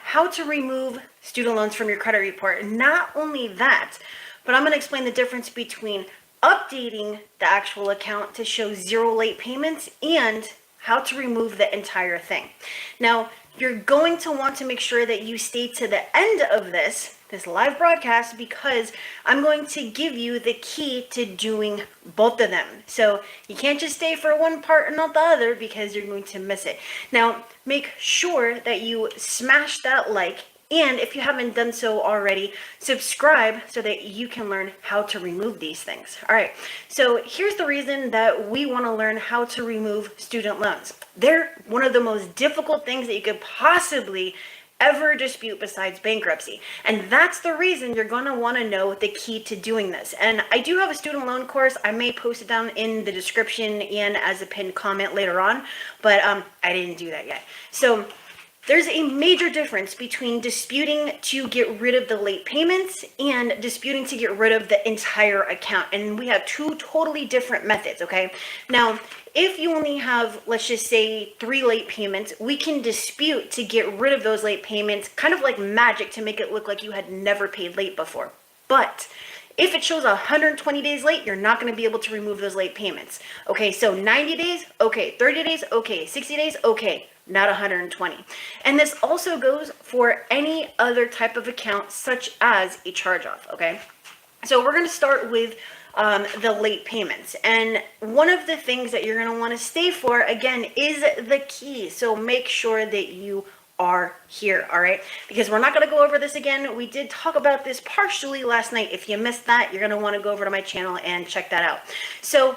how to remove student loans from your credit report. Not only that, but I'm going to explain the difference between updating the actual account to show 0 late payments and how to remove the entire thing. Now, you're going to want to make sure that you stay to the end of this live broadcast, because I'm going to give you the key to doing both of them. So you can't just stay for one part and not the other, because you're going to miss it. Now, make sure that you smash that like, and if you haven't done so already, subscribe so that you can learn how to remove these things. All right, so here's the reason that we want to learn how to remove student loans. They're one of the most difficult things that you could possibly ever dispute besides bankruptcy. And that's the reason you're going to want to know the key to doing this. And I do have a student loan course. I may post it down in the description and as a pinned comment later on, but I didn't do that yet. So there's a major difference between disputing to get rid of the late payments and disputing to get rid of the entire account. And we have two totally different methods, okay? Now, if you only have, let's just say, 3 late payments, we can dispute to get rid of those late payments, kind of like magic, to make it look like you had never paid late before. But if it shows 120 days late, you're not going to be able to remove those late payments. Okay, so 90 days, okay. 30 days, okay. 60 days, okay. Not 120. And this also goes for any other type of account, such as a charge-off, okay? So we're going to start with the late payments. And one of the things that you're going to want to stay for, again, is the key. So make sure that you are here, all right? Because we're not going to go over this again. We did talk about this partially last night. If you missed that, you're going to want to go over to my channel and check that out. So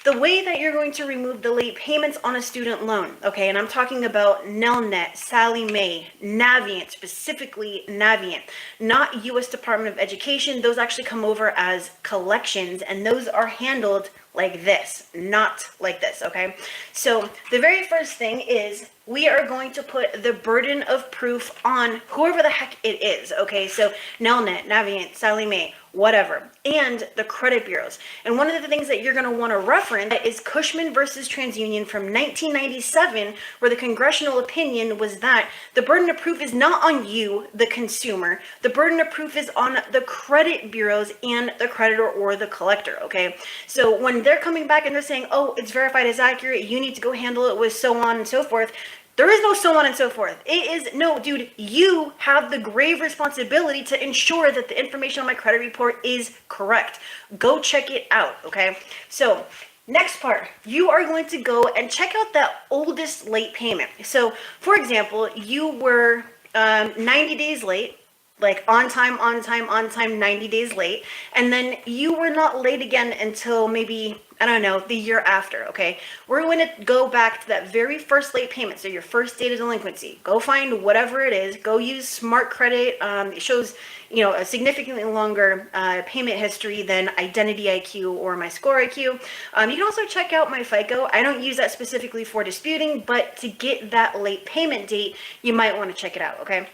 the way that you're going to remove the late payments on a student loan, okay, and I'm talking about Nelnet, Sallie Mae, Navient, specifically Navient, not U.S. Department of Education. Those actually come over as collections, and those are handled like this, not like this, okay? So the very first thing is we are going to put the burden of proof on whoever the heck it is, okay? So Nelnet, Navient, Sallie Mae, whatever, and the credit bureaus. And one of the things that you're going to want to reference is Cushman versus TransUnion from 1997, where the congressional opinion was that the burden of proof is not on you, the consumer. The burden of proof is on the credit bureaus and the creditor or the collector, okay? So when they're coming back and they're saying, oh, it's verified as accurate, you need to go handle it with so on and so forth, there is no so on and so forth. It is, no, dude, you have the grave responsibility to ensure that the information on my credit report is correct. Go check it out, okay? So next part, you are going to go and check out that oldest late payment. So for example, you were 90 days late, like on time, 90 days late, and then you were not late again until maybe, I don't know, the year after, okay? We're going to go back to that very first late payment, so your first date of delinquency. Go find whatever it is, go use Smart Credit. It shows, you know, a significantly longer payment history than Identity IQ or my Score IQ. You can also check out my FICO. I don't use that specifically for disputing, but to get that late payment date, you might want to check it out, okay?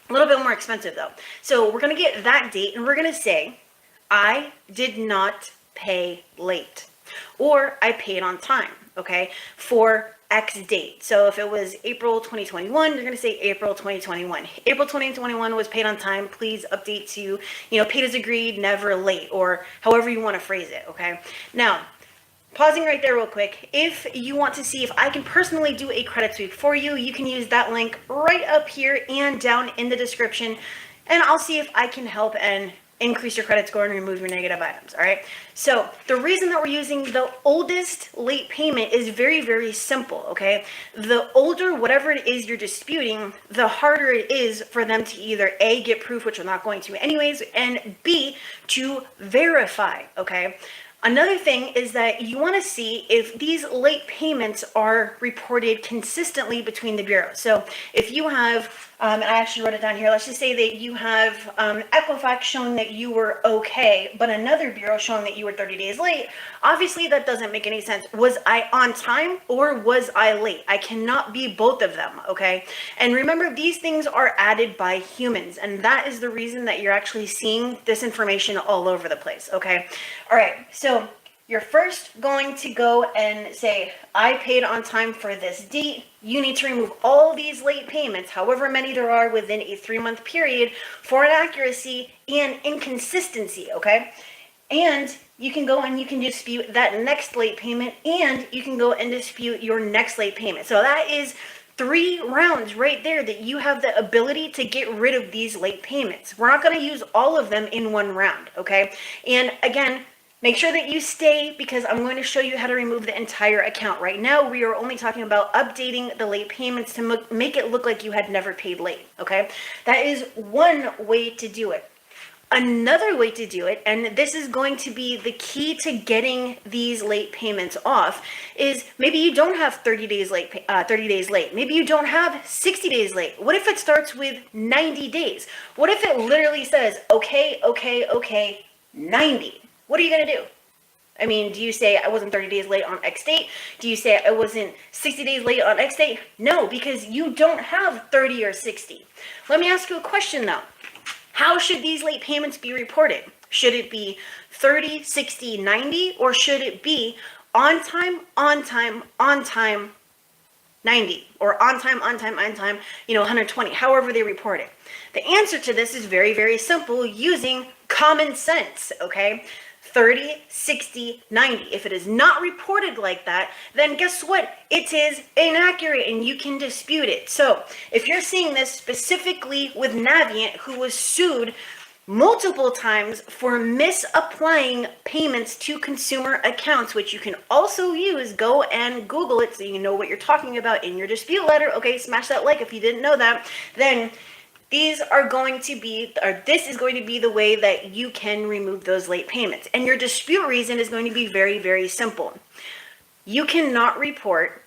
A little bit more expensive though. So we're going to get that date and we're going to say, I did not pay late, or I paid on time, okay, for X date. So if it was April 2021, you're going to say April 2021. April 2021 was paid on time. Please update to, you know, paid as agreed, never late, or however you want to phrase it, okay? Now, pausing right there real quick, if you want to see if I can personally do a credit sweep for you, you can use that link right up here and down in the description, and I'll see if I can help and increase your credit score and remove your negative items, all right? So the reason that we're using the oldest late payment is very, very simple, okay? The older whatever it is you're disputing, the harder it is for them to either A, get proof, which we're not going to anyways, and B, to verify, okay? Another thing is that you want to see if these late payments are reported consistently between the bureaus. So if you have, and I actually wrote it down here, let's just say that you have Equifax showing that you were okay, but another bureau showing that you were 30 days late, obviously that doesn't make any sense. Was I on time or was I late? I cannot be both of them, okay? And remember, these things are added by humans, and that is the reason that you're actually seeing this information all over the place, okay? All right, so you're first going to go and say, I paid on time for this date. You need to remove all these late payments, however many there are within a 3-month period, for inaccuracy and inconsistency, okay? And you can go and you can dispute that next late payment, and you can go and dispute your next late payment. So that is 3 rounds right there that you have the ability to get rid of these late payments. We're not going to use all of them in one round, okay? And again, make sure that you stay, because I'm going to show you how to remove the entire account. Right now, we are only talking about updating the late payments to make it look like you had never paid late, okay? That is one way to do it. Another way to do it, and this is going to be the key to getting these late payments off, is maybe you don't have 30 days late. Maybe you don't have 60 days late. What if it starts with 90 days? What if it literally says, okay, 90? What are you going to do? I mean, do you say I wasn't 30 days late on X date? Do you say I wasn't 60 days late on X date? No, because you don't have 30 or 60. Let me ask you a question though. How should these late payments be reported? Should it be 30, 60, 90, or should it be on time, 90, or on time, 120, however they report it? The answer to this is very, very simple, using common sense, okay? 30, 60, 90. If it is not reported like that, then guess what? It is inaccurate and you can dispute it. So if you're seeing this specifically with Navient, who was sued multiple times for misapplying payments to consumer accounts, which you can also use, go and Google it so you know what you're talking about in your dispute letter. Okay, smash that like if you didn't know that. Then this is going to be the way that you can remove those late payments. And your dispute reason is going to be very, very simple. You cannot report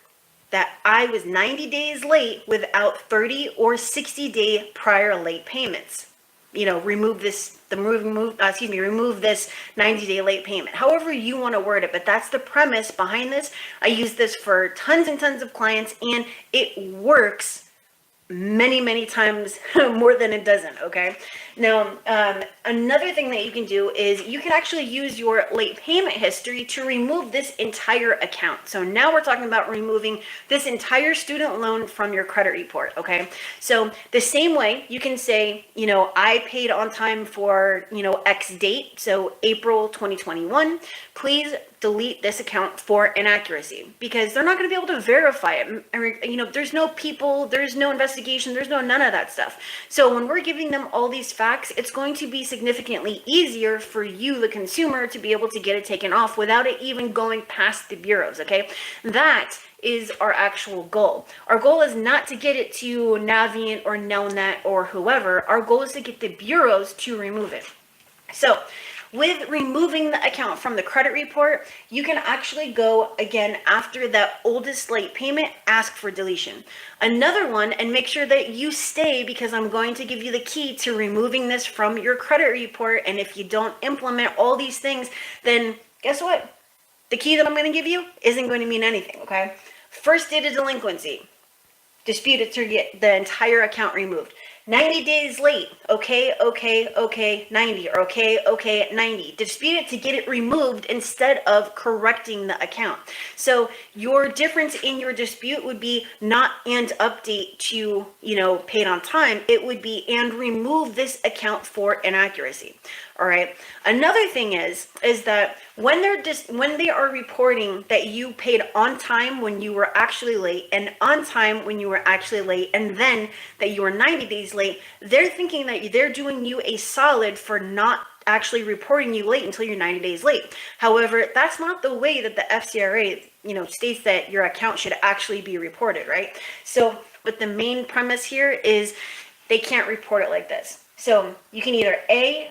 that I was 90 days late without 30 or 60 day prior late payments. Remove this 90 day late payment. However you want to word it, but that's the premise behind this. I use this for tons and tons of clients, and it works many times more than it doesn't, okay? Now, another thing that you can do is you can actually use your late payment history to remove this entire account. So now we're talking about removing this entire student loan from your credit report, okay? So the same way you can say, I paid on time for, X date, so April 2021, please delete this account for inaccuracy, because they're not going to be able to verify it. There's no people, there's no investigation, there's none of that stuff. So when we're giving them all these facts, it's going to be significantly easier for you, the consumer, to be able to get it taken off without it even going past the bureaus, okay? That is our actual goal. Our goal is not to get it to Navient or Nelnet or whoever. Our goal is to get the bureaus to remove it. So with removing the account from the credit report, you can actually go again after that oldest late payment, ask for deletion. Another one, and make sure that you stay, because I'm going to give you the key to removing this from your credit report. And if you don't implement all these things, then guess what? The key that I'm going to give you isn't going to mean anything, okay? First date of delinquency, dispute it to get the entire account removed. 90 days late, okay, 90, or okay, 90. Dispute it to get it removed instead of correcting the account. So your difference in your dispute would be not and update to, paid on time. It would be and remove this account for inaccuracy. All right. Another thing is that when they are reporting that you paid on time when you were actually late, and on time when you were actually late, and then that you were 90 days late, they're thinking that they're doing you a solid for not actually reporting you late until you're 90 days late. However, that's not the way that the FCRA, states that your account should actually be reported, right? So, but the main premise here is they can't report it like this. So you can either A,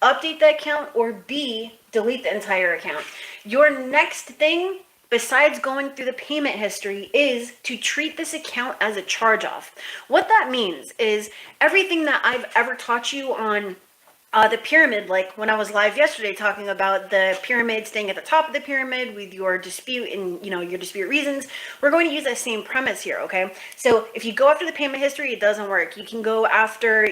update the account, or B, delete the entire account. Your next thing, besides going through the payment history, is to treat this account as a charge-off. What that means is everything that I've ever taught you on the pyramid, like when I was live yesterday talking about the pyramid staying at the top of the pyramid with your dispute and your dispute reasons, we're going to use that same premise here. Okay, so if you go after the payment history, it doesn't work. You can go after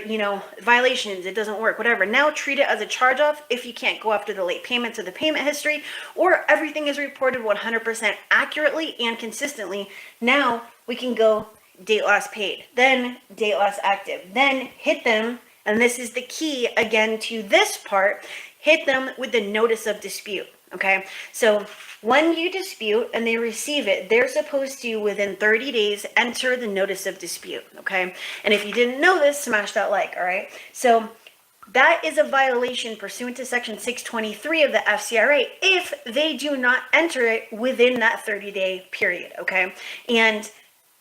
violations, it doesn't work, whatever. Now treat it as a charge off if you can't go after the late payments or the payment history, or everything is reported 100% accurately and consistently. Now we can go date last paid, then date last active, then hit them. And this is the key, again, to this part, hit them with the notice of dispute, okay? So when you dispute and they receive it, they're supposed to, within 30 days, enter the notice of dispute, okay? And if you didn't know this, smash that like, all right? So that is a violation pursuant to Section 623 of the FCRA if they do not enter it within that 30-day period, okay? And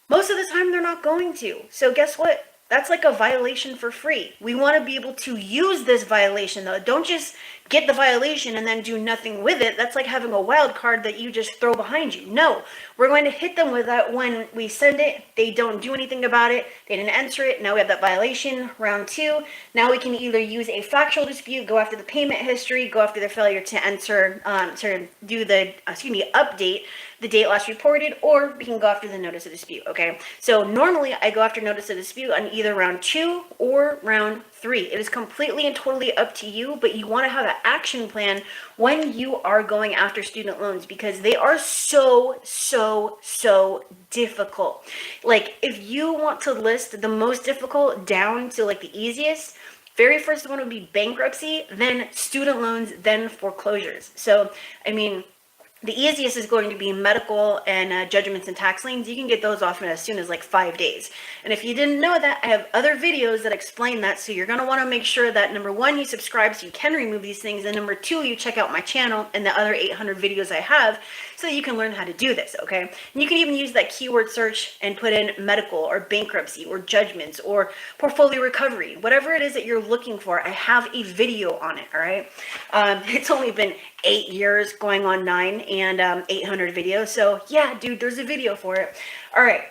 most of the time, they're not going to. So guess what? That's like a violation for free. We want to be able to use this violation, though. Don't just get the violation and then do nothing with it. That's like having a wild card that you just throw behind you. No, we're going to hit them with that when we send it. They don't do anything about it. They didn't ensure it. Now we have that violation. Round two. Now we can either use a factual dispute, go after the payment history, go after the failure to enter, to do the, update the date last reported, or we can go after the notice of dispute, okay? So normally I go after notice of dispute on either round 2 or round 3. It is completely and totally up to you, but you want to have an action plan when you are going after student loans because they are so difficult. Like if you want to list the most difficult down to like the easiest, very first one would be bankruptcy, then student loans, then foreclosures. So, I mean, the easiest is going to be medical and judgments and tax liens. You can get those off in as soon as like 5 days. And if you didn't know that, I have other videos that explain that. So you're going to want to make sure that number 1, you subscribe so you can remove these things. And number 2, you check out my channel and the other 800 videos I have so that you can learn how to do this, okay? And you can even use that keyword search and put in medical or bankruptcy or judgments or portfolio recovery, whatever it is that you're looking for. I have a video on it, all right? It's only been 8 years going on 9 and 800 videos. So yeah, dude, there's a video for it. All right.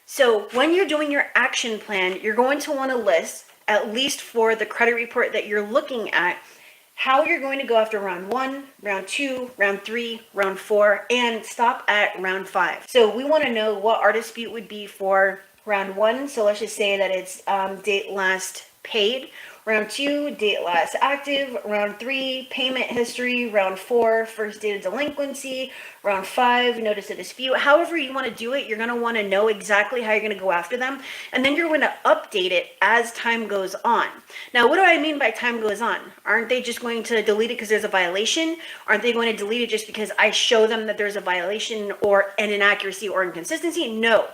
So when you're doing your action plan, you're going to want to list, at least for the credit report that you're looking at, how you're going to go after round 1, round 2, round 3, round 4, and stop at round 5. So we want to know what our dispute would be for round 1. So let's just say that it's date last paid. Round 2, date last active. Round 3, payment history. Round 4, first date of delinquency. Round 5, notice of dispute. However you want to do it, you're going to want to know exactly how you're going to go after them. And then you're going to update it as time goes on. Now, what do I mean by time goes on? Aren't they just going to delete it because there's a violation? Aren't they going to delete it just because I show them that there's a violation or an inaccuracy or inconsistency? No.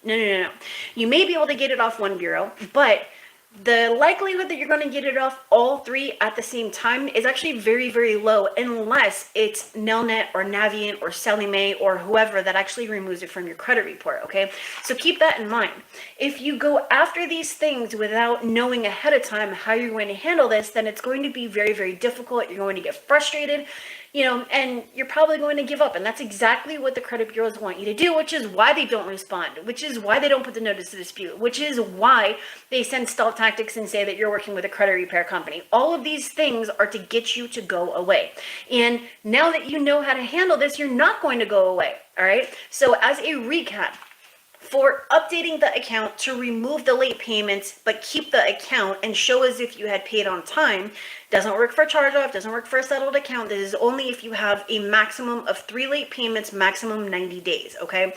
You may be able to get it off one bureau, but the likelihood that you're going to get it off all 3 at the same time is actually very low unless it's Nelnet or Navient or Sallie Mae or whoever that actually removes it from your credit report, okay? So keep that in mind. If you go after these things without knowing ahead of time how you're going to handle this, then it's going to be very difficult. You're going to get frustrated, and you're probably going to give up. And that's exactly what the credit bureaus want you to do, which is why they don't respond, which is why they don't put the notice of dispute, which is why they send stall tactics and say that you're working with a credit repair company. All of these things are to get you to go away. And now that you know how to handle this, you're not going to go away, all right? So as a recap, for updating the account to remove the late payments but keep the account and show as if you had paid on time, doesn't work for charge-off, doesn't work for a settled account. This is only if you have a maximum of 3 late payments, maximum 90 days, okay?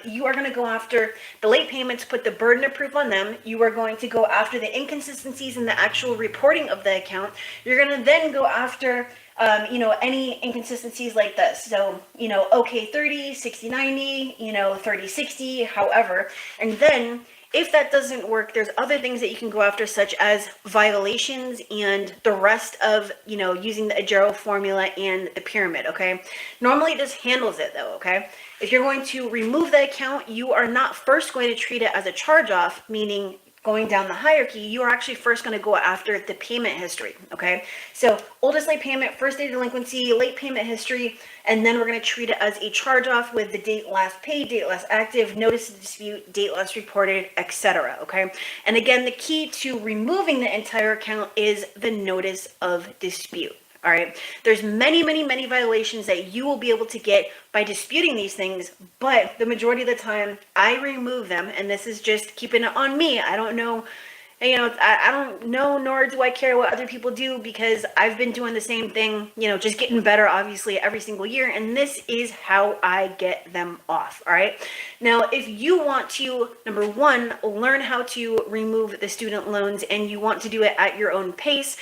You are going to go after the late payments, put the burden of proof on them. You are going to go after the inconsistencies in the actual reporting of the account. You're going to then go after any inconsistencies like this. So, okay, 30, 60, 90, 30, 60, however. And then if that doesn't work, there's other things that you can go after, such as violations and the rest of, using the Agero formula and the pyramid, okay? Normally this handles it though, okay? If you're going to remove the account, you are not first going to treat it as a charge-off, meaning going down the hierarchy, you are actually first going to go after the payment history, okay? So oldest late payment, first day delinquency, late payment history, and then we're going to treat it as a charge-off with the date last paid, date last active, notice of dispute, date last reported, etc., okay? And again, the key to removing the entire account is the notice of dispute. All right, there's many violations that you will be able to get by disputing these things, but the majority of the time I remove them, and this is just keeping it on me. I don't know, I don't know, nor do I care what other people do, because I've been doing the same thing, just getting better, obviously, every single year, and this is how I get them off. All right, now if you want to, number one, learn how to remove the student loans, and you want to do it at your own pace,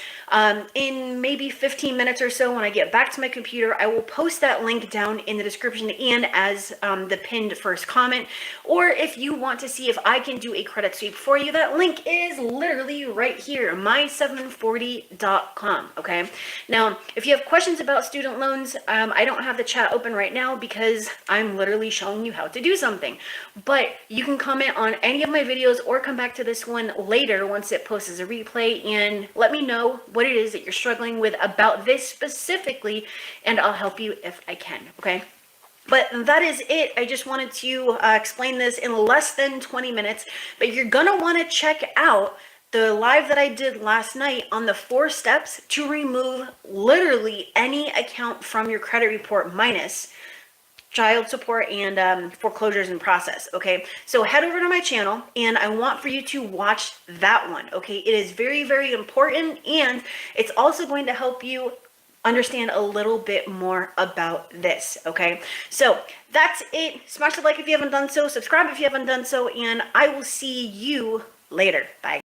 in maybe 15 minutes or so when I get back to my computer, I will post that link down in the description and as the pinned first comment. Or if you want to see if I can do a credit sweep for you, that link is literally right here, my740.com. Okay, now if you have questions about student loans, I don't have the chat open right now because I'm literally showing you how to do something, but you can comment on any of my videos or come back to this one later once it posts as a replay and let me know what it is that you're struggling with about this specifically, and I'll help you if I can, okay? But that is it. I just wanted to explain this in less than 20 minutes, but you're gonna wanna check out the live that I did last night on the 4 steps to remove literally any account from your credit report minus child support and foreclosures in process. Okay, so head over to my channel and I want for you to watch that one. Okay, it is very important, and it's also going to help you understand a little bit more about this. Okay, so that's it. Smash the like if you haven't done so, subscribe if you haven't done so, and I will see you later. Bye.